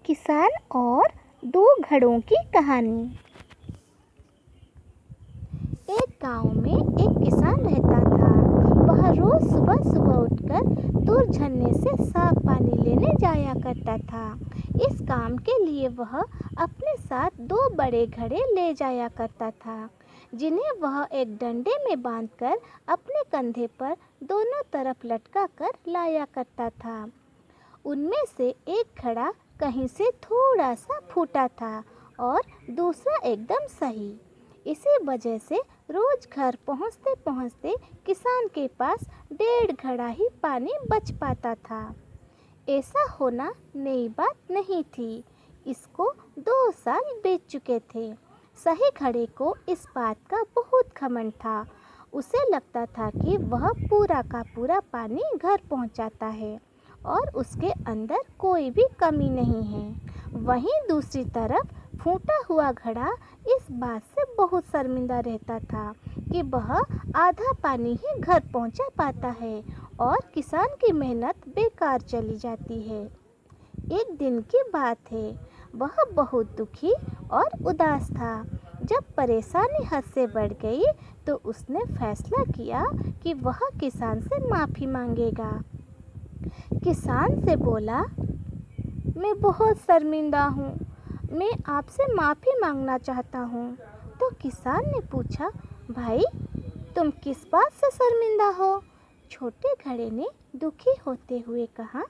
किसान और दो घड़ों की कहानी। एक गांव में एक किसान रहता था। वह रोज सुबह सुबह उठकर दूर झरने से साफ पानी लेने जाया करता था। इस काम के लिए वह अपने साथ दो बड़े घड़े ले जाया करता था, जिन्हें वह एक डंडे में बांधकर अपने कंधे पर दोनों तरफ लटका कर लाया करता था। उनमें से एक घड़ा कहीं से थोड़ा सा फूटा था और दूसरा एकदम सही। इसी वजह से रोज घर पहुंचते पहुंचते किसान के पास 1.5 घड़ा ही पानी बच पाता था। ऐसा होना नई बात नहीं थी। इसको 2 साल बीत चुके थे। सही घड़े को इस बात का बहुत घमंड था। उसे लगता था कि वह पूरा का पूरा पानी घर पहुंचाता है और उसके अंदर कोई भी कमी नहीं है। वहीं दूसरी तरफ फूटा हुआ घड़ा इस बात से बहुत शर्मिंदा रहता था कि वह आधा पानी ही घर पहुंचा पाता है और किसान की मेहनत बेकार चली जाती है। एक दिन की बात है, वह बहुत दुखी और उदास था। जब परेशानी हद से बढ़ गई तो उसने फैसला किया कि वह किसान से माफ़ी मांगेगा। किसान से बोला, मैं बहुत शर्मिंदा हूँ, मैं आपसे माफ़ी मांगना चाहता हूँ। तो किसान ने पूछा, भाई तुम किस बात से शर्मिंदा हो? छोटे घड़े ने दुखी होते हुए कहा,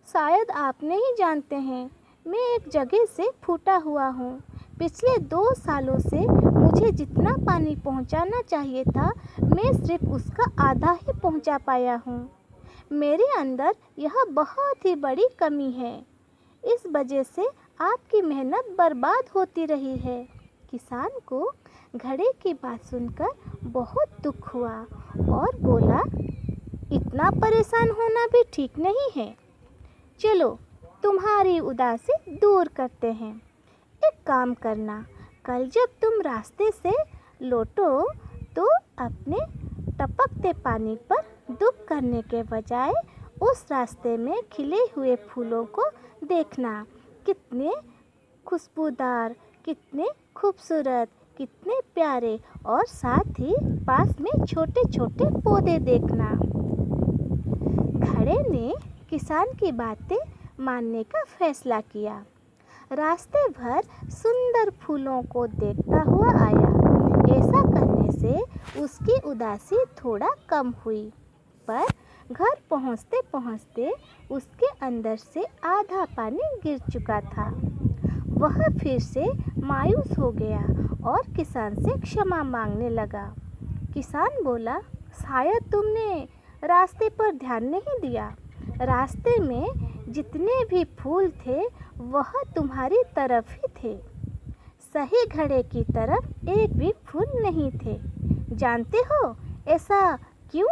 शायद आप नहीं जानते हैं, मैं एक जगह से फूटा हुआ हूँ। पिछले 2 सालों से मुझे जितना पानी पहुँचाना चाहिए था, मैं सिर्फ उसका आधा ही पहुँचा पाया हूँ। मेरे अंदर यह बहुत ही बड़ी कमी है। इस वजह से आपकी मेहनत बर्बाद होती रही है। किसान को घड़े की बात सुनकर बहुत दुख हुआ और बोला, इतना परेशान होना भी ठीक नहीं है। चलो तुम्हारी उदासी दूर करते हैं। एक काम करना, कल जब तुम रास्ते से लौटो तो अपने टपकते पानी पर दुख करने के बजाय उस रास्ते में खिले हुए फूलों को देखना। कितने खुशबूदार, कितने खूबसूरत, कितने प्यारे, और साथ ही पास में छोटे छोटे पौधे देखना। घड़े ने किसान की बातें मानने का फैसला किया। रास्ते भर सुंदर फूलों को देखता हुआ आया। ऐसा करने से उसकी उदासी थोड़ा कम हुई, पर घर पहुंचते पहुंचते उसके अंदर से आधा पानी गिर चुका था। वह फिर से मायूस हो गया और किसान से क्षमा मांगने लगा। किसान बोला, शायद तुमने रास्ते पर ध्यान नहीं दिया। रास्ते में जितने भी फूल थे वह तुम्हारी तरफ ही थे। सही घड़े की तरफ एक भी फूल नहीं थे। जानते हो ऐसा क्यों?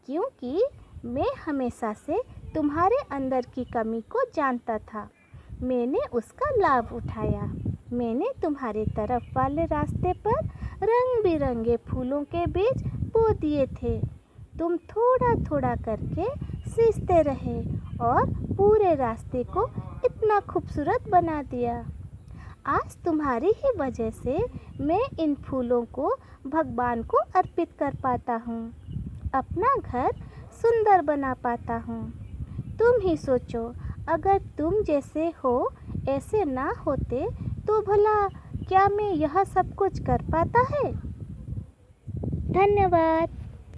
क्योंकि मैं हमेशा से तुम्हारे अंदर की कमी को जानता था। मैंने उसका लाभ उठाया। मैंने तुम्हारे तरफ वाले रास्ते पर रंग बिरंगे फूलों के बीज बो दिए थे। तुम थोड़ा थोड़ा करके सींचते रहे और पूरे रास्ते को इतना खूबसूरत बना दिया। आज तुम्हारी ही वजह से मैं इन फूलों को भगवान को अर्पित कर पाता हूँ, अपना घर सुंदर बना पाता हूँ। तुम ही सोचो, अगर तुम जैसे हो ऐसे ना होते तो भला क्या मैं यह सब कुछ कर पाता है? धन्यवाद।